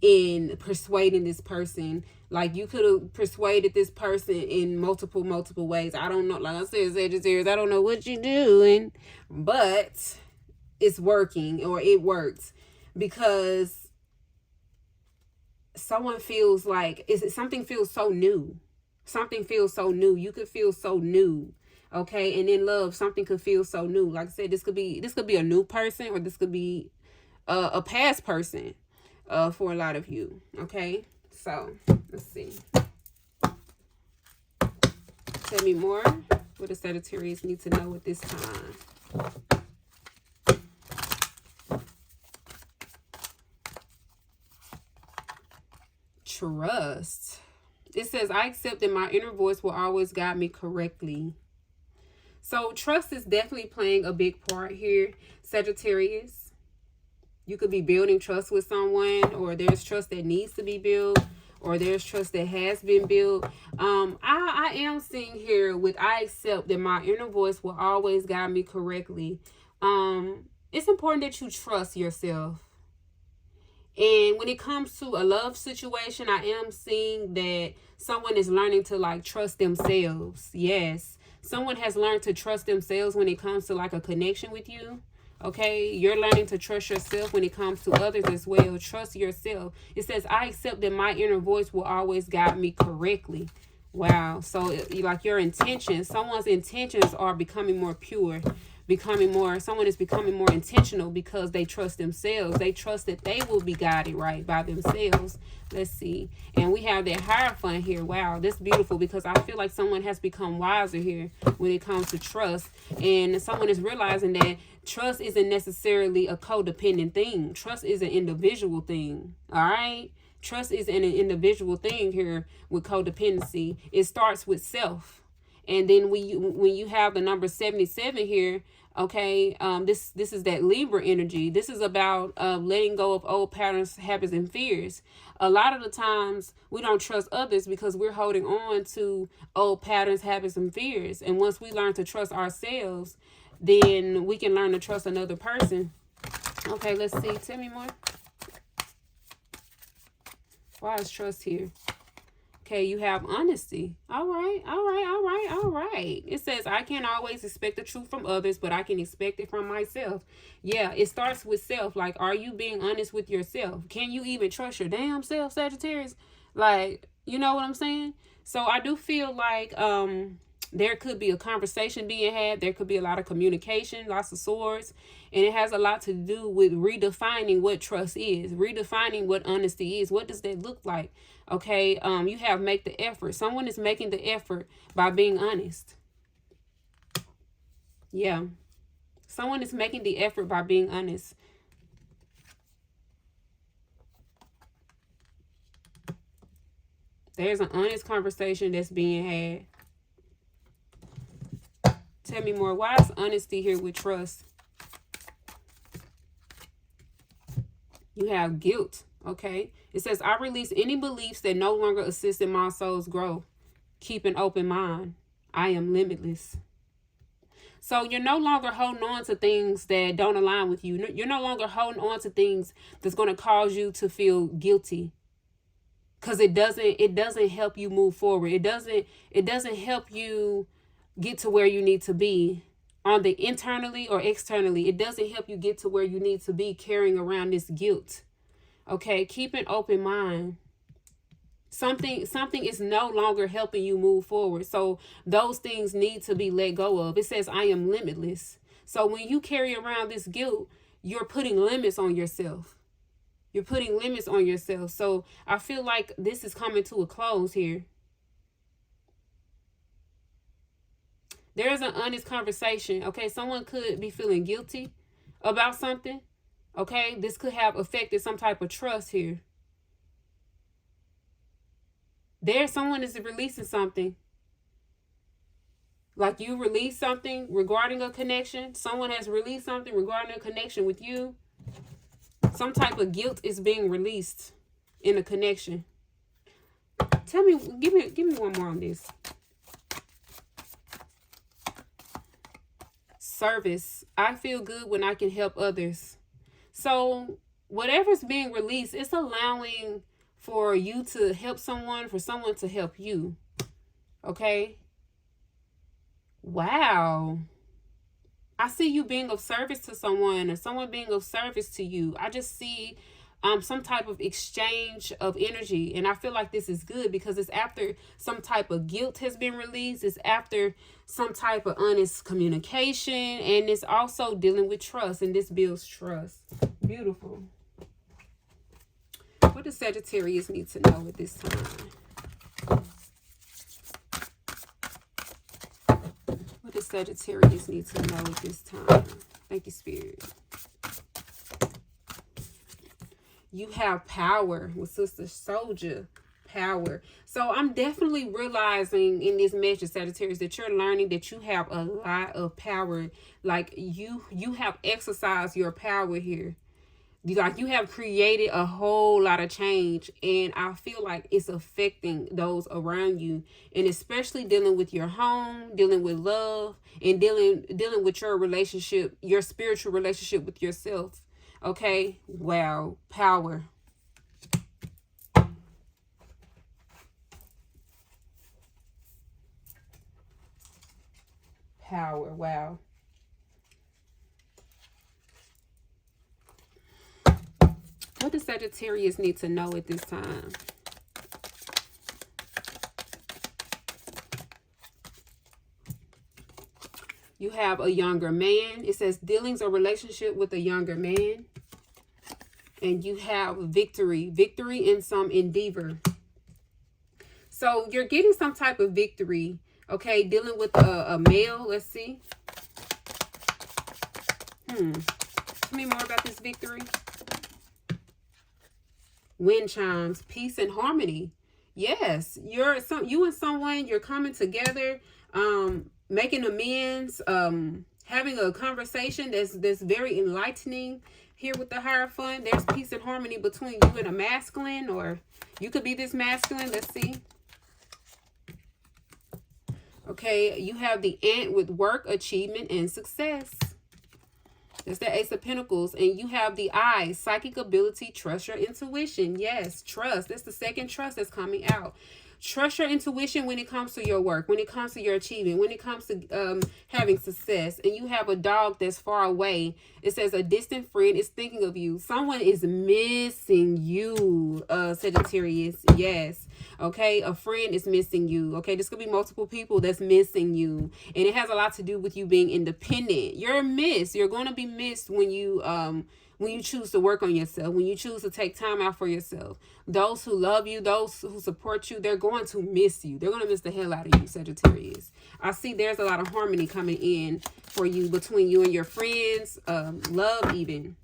in persuading this person. Like you could have persuaded this person in multiple ways. I don't know. Like I said, Sagittarius, I don't know what you're doing, but it's working, or it works, because someone feels like something feels so new. Something feels so new. You could feel so new. Okay, and in love, something could feel so new. Like I said, this could be a new person, or this could be a past person for a lot of you. Okay, so let's see. Tell me more. What does Sagittarius need to know at this time? Trust. It says, I accept that my inner voice will always guide me correctly. So trust is definitely playing a big part here, Sagittarius. You could be building trust with someone, or there's trust that needs to be built, or there's trust that has been built. I am seeing here with I accept that my inner voice will always guide me correctly. It's important that you trust yourself. And when it comes to a love situation, I am seeing that someone is learning to like trust themselves. Yes. Someone has learned to trust themselves when it comes to like a connection with you. Okay. You're learning to trust yourself when it comes to others as well. Trust yourself. It says, I accept that my inner voice will always guide me correctly. Wow. So like your intentions, someone's intentions are becoming more pure. Someone is becoming more intentional because they trust themselves. They trust that they will be guided right by themselves. Let's see. And we have that Hierophant here. Wow, that's beautiful, because I feel like someone has become wiser here when it comes to trust. And someone is realizing that trust isn't necessarily a codependent thing. Trust is an individual thing. All right? Trust is an individual thing here with codependency. It starts with self. And then when you have the number 77 here, okay, this is that Libra energy. This is about letting go of old patterns, habits, and fears. A lot of the times we don't trust others because we're holding on to old patterns, habits, and fears. And once we learn to trust ourselves, then we can learn to trust another person. Okay, let's see. Tell me more. Why is trust here? Okay, you have honesty. All right, all right, all right, all right. It says, I can't always expect the truth from others, but I can expect it from myself. Yeah, it starts with self. Like, are you being honest with yourself? Can you even trust your damn self, Sagittarius? Like, you know what I'm saying? So I do feel like there could be a conversation being had. There could be a lot of communication, lots of swords. And it has a lot to do with redefining what trust is, redefining what honesty is. What does that look like? Okay, you have make the effort. Someone is making the effort by being honest. Yeah. Someone is making the effort by being honest. There's an honest conversation that's being had. Tell me more. Why is honesty here with trust? You have guilt. Okay. It says, I release any beliefs that no longer assist in my soul's growth. Keep an open mind. I am limitless. So you're no longer holding on to things that don't align with you. You're no longer holding on to things that's going to cause you to feel guilty. Because it doesn't help you move forward. It doesn't help you get to where you need to be on the internally or externally. It doesn't help you get to where you need to be carrying around this guilt. Okay, keep an open mind. Something is no longer helping you move forward. So those things need to be let go of. It says, I am limitless. So when you carry around this guilt, you're putting limits on yourself. You're putting limits on yourself. So I feel like this is coming to a close here. There is an honest conversation. Okay, someone could be feeling guilty about something. Okay, this could have affected some type of trust here. Someone is releasing something. Like you released something regarding a connection. Someone has released something regarding a connection with you. Some type of guilt is being released in a connection. Tell me, give me one more on this. Service. I feel good when I can help others. So whatever's being released, it's allowing for you to help someone, for someone to help you. Okay? Wow. I see you being of service to someone or someone being of service to you. I just see some type of exchange of energy. And I feel like this is good because it's after some type of guilt has been released. It's after some type of honest communication. And it's also dealing with trust. And this builds trust. Beautiful. What does Sagittarius need to know at this time? What does Sagittarius need to know at this time? Thank you, Spirit. You have power with Sister Soldier. Power. So I'm definitely realizing in this message, Sagittarius, that you're learning that you have a lot of power. Like you have exercised your power here. Like you have created a whole lot of change, and I feel like it's affecting those around you, and especially dealing with your home, dealing with love, and dealing with your relationship, your spiritual relationship with yourself. Okay? Wow. Power. Power. Wow. What does Sagittarius need to know at this time? You have a younger man. It says dealings or relationship with a younger man. And you have victory. Victory in some endeavor. So you're getting some type of victory. Okay, dealing with a male. Let's see. Tell me more about this victory. Wind chimes, peace and harmony. Yes, you and someone, you're coming together, making amends, having a conversation that's very enlightening. Here with the Hierophant, there's peace and harmony between you and a masculine, or you could be this masculine. Let's see. Okay, you have the Ant with work, achievement, and success. That's the Ace of Pentacles. And you have the Eye, psychic ability, trust your intuition. Yes, trust. That's the second trust that's coming out. Trust your intuition when it comes to your work, when it comes to your achievement, when it comes to having success. And you have a dog that's far away. It says a distant friend is thinking of you. Someone is missing you, Sagittarius. Yes. Okay. A friend is missing you. Okay. This could be multiple people that's missing you. And it has a lot to do with you being independent. You're missed. You're going to be missed when you choose to work on yourself, when you choose to take time out for yourself. Those who love you, those who support you, they're going to miss you. They're going to miss the hell out of you, Sagittarius. I see there's a lot of harmony coming in for you between you and your friends, love even.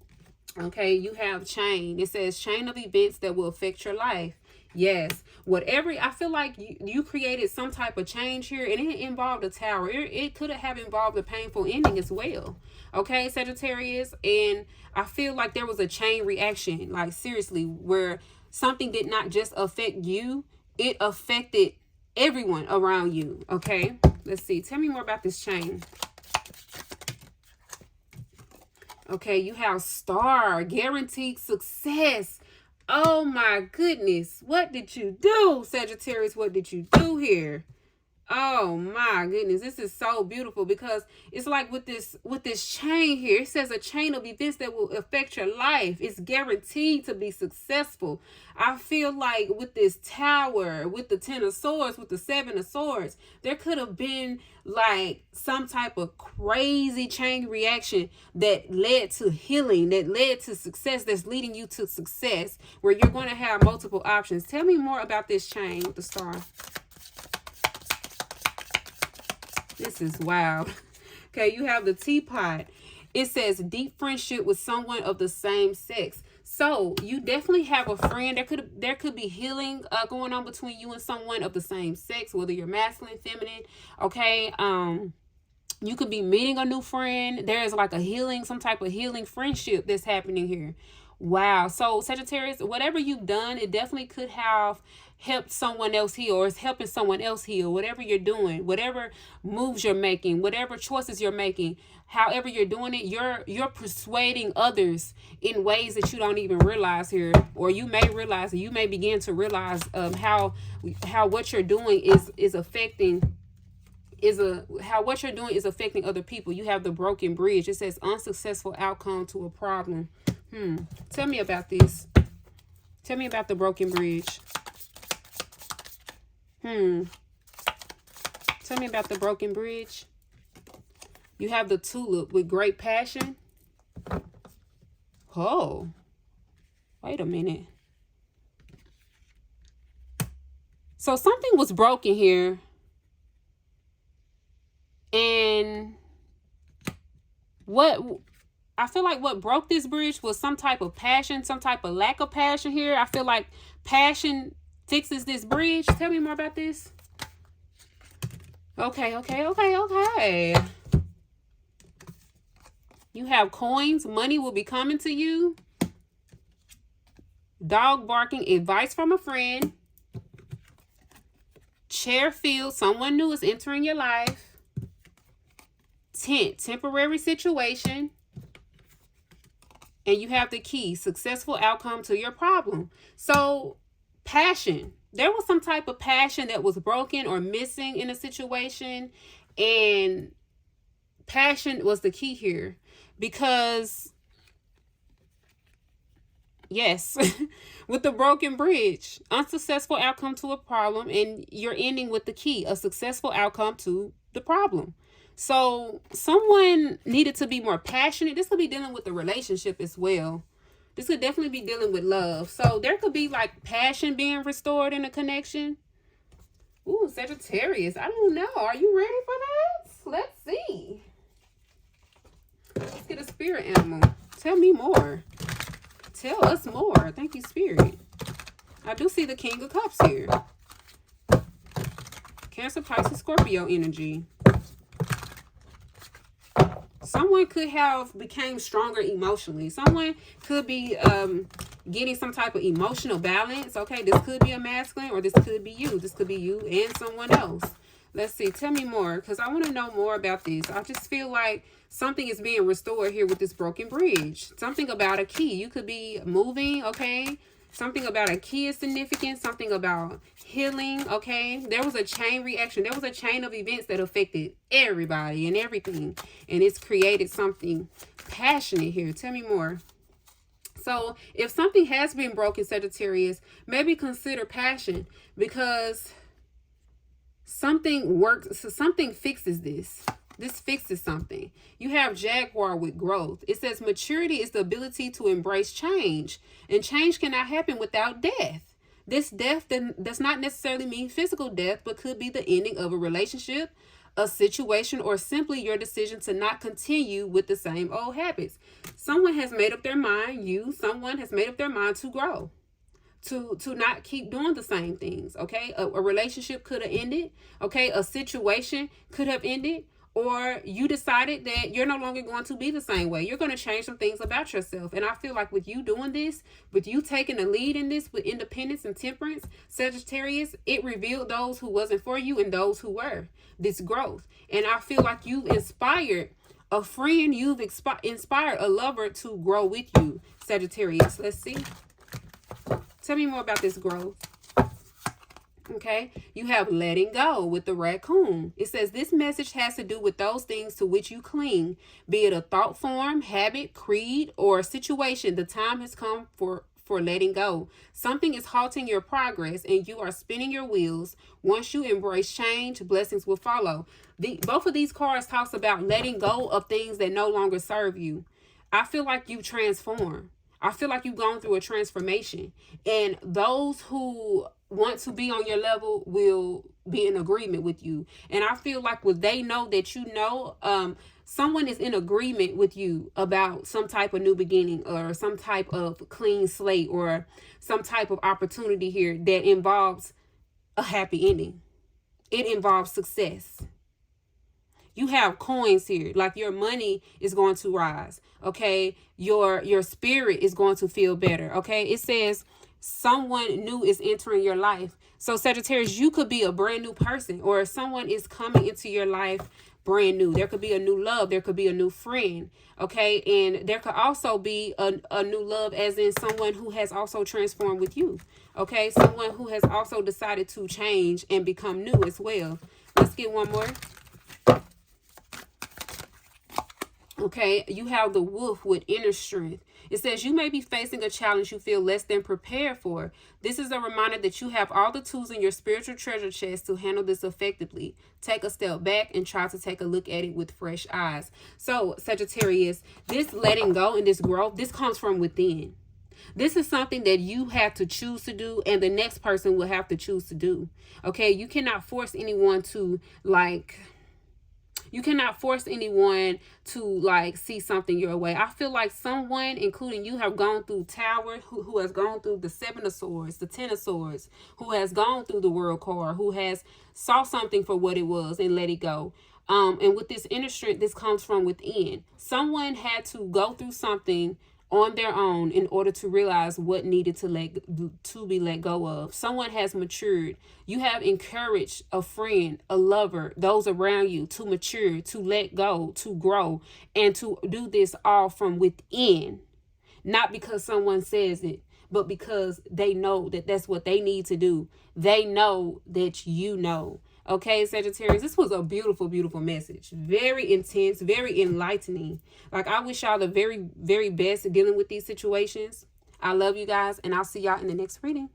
Okay, you have chain. It says chain of events that will affect your life. Yes, whatever. I feel like you created some type of change here, and it involved a tower. It could have involved a painful ending as well. Okay, Sagittarius. And I feel like there was a chain reaction, like seriously, where something did not just affect you, it affected everyone around you. Okay, let's see. Tell me more about this chain. Okay, you have star, guaranteed success. Oh my goodness. What did you do, Sagittarius? What did you do here? Oh my goodness, this is so beautiful, because it's like with this chain here, it says a chain of events that will affect your life. It's guaranteed to be successful. I feel like with this tower, with the 10 of swords, with the 7 of swords, there could have been like some type of crazy chain reaction that led to healing, that led to success, that's leading you to success, where you're going to have multiple options. Tell me more about this chain with the star. This is wild. Okay, you have the teapot. It says deep friendship with someone of the same sex. So you definitely have a friend. There could be healing going on between you and someone of the same sex, whether you're masculine, feminine. Okay, you could be meeting a new friend. There is like a healing, some type of healing friendship that's happening here. Wow. So Sagittarius, whatever you've done, it definitely could have helped someone else heal, or is helping someone else heal. Whatever you're doing, whatever moves you're making, whatever choices you're making, however you're doing it, you're persuading others in ways that you don't even realize here, or you may realize, or you may begin to realize how what you're doing is affecting how what you're doing is affecting other people. You have the broken bridge. It says unsuccessful outcome to a problem. Tell me about this. Tell me about the broken bridge. Tell me about the broken bridge. You have the tulip with great passion. Oh, wait a minute. So something was broken here. And I feel like what broke this bridge was some type of passion, some type of lack of passion here. I feel like passion fixes this bridge. Tell me more about this. Okay. You have coins. Money will be coming to you. Dog barking. Advice from a friend. Chair filled. Someone new is entering your life. Tent. Temporary situation. And you have the key. Successful outcome to your problem. So passion. There was some type of passion that was broken or missing in a situation, and passion was the key here, because yes, with the broken bridge, unsuccessful outcome to a problem, and you're ending with the key, a successful outcome to the problem. So someone needed to be more passionate. This could be dealing with the relationship as well. This could definitely be dealing with love. So there could be like passion being restored in a connection. Ooh, Sagittarius. I don't know. Are you ready for that? Let's see. Let's get a spirit animal. Tell me more. Tell us more. Thank you, Spirit. I do see the King of Cups here. Cancer, Pisces, Scorpio energy. Someone could have became stronger emotionally. Someone could be getting some type of emotional balance. Okay, this could be a masculine, or this could be you. This could be you and someone else. Let's see. Tell me more, because I want to know more about this. I just feel like something is being restored here with this broken bridge. Something about a key. You could be moving, okay? Something about a key is significant. Something about healing, okay? There was a chain reaction. There was a chain of events that affected everybody and everything. And it's created something passionate here. Tell me more. So if something has been broken, Sagittarius, maybe consider passion, because something works. So something fixes this. This fixes something. You have Jaguar with growth. It says maturity is the ability to embrace change. And change cannot happen without death. This death does not necessarily mean physical death, but could be the ending of a relationship, a situation, or simply your decision to not continue with the same old habits. Someone has made up their mind, someone has made up their mind to grow. To not keep doing the same things, okay? A relationship could have ended, okay? A situation could have ended, or you decided that you're no longer going to be the same way. You're going to change some things about yourself. And I feel like with you doing this, with you taking the lead in this, with independence and temperance, Sagittarius, it revealed those who wasn't for you and those who were. This growth. And I feel like you've inspired a friend, you've inspired a lover to grow with you, Sagittarius. Let's see. Tell me more about this growth. Okay, you have letting go with the raccoon. It says this message has to do with those things to which you cling, be it a thought form, habit, creed, or situation. The time has come for letting go. Something is halting your progress and you are spinning your wheels. Once you embrace change, blessings will follow. Both of these cards talks about letting go of things that no longer serve you. I feel like you transform. I feel like you've gone through a transformation, and those who want to be on your level will be in agreement with you. And I feel like when they know that you know, someone is in agreement with you about some type of new beginning or some type of clean slate or some type of opportunity here that involves a happy ending. It involves success. You have coins here, like your money is going to rise, okay? Your spirit is going to feel better, okay? It says someone new is entering your life. So Sagittarius, you could be a brand new person, or someone is coming into your life brand new. There could be a new love. There could be a new friend, okay? And there could also be a new love as in someone who has also transformed with you, okay? Someone who has also decided to change and become new as well. Let's get one more. Okay, you have the wolf with inner strength. It says you may be facing a challenge you feel less than prepared for. This is a reminder that you have all the tools in your spiritual treasure chest to handle this effectively. Take a step back and try to take a look at it with fresh eyes. So, Sagittarius, this letting go and this growth, this comes from within. This is something that you have to choose to do, and the next person will have to choose to do. Okay, you cannot force anyone to see something your way. I feel like someone, including you, have gone through Tower, who has gone through the Seven of Swords, the Ten of Swords, who has gone through the World card, who has saw something for what it was and let it go. And with this inner strength, this comes from within. Someone had to go through something on their own in order to realize what needed to be let go of. Someone has matured. You have encouraged a friend, a lover, those around you to mature, to let go, to grow, and to do this all from within. Not because someone says it, but because they know that that's what they need to do. They know that you know. Okay, Sagittarius, this was a beautiful, beautiful message. Very intense, very enlightening. Like, I wish y'all the very, very best dealing with these situations. I love you guys, and I'll see y'all in the next reading.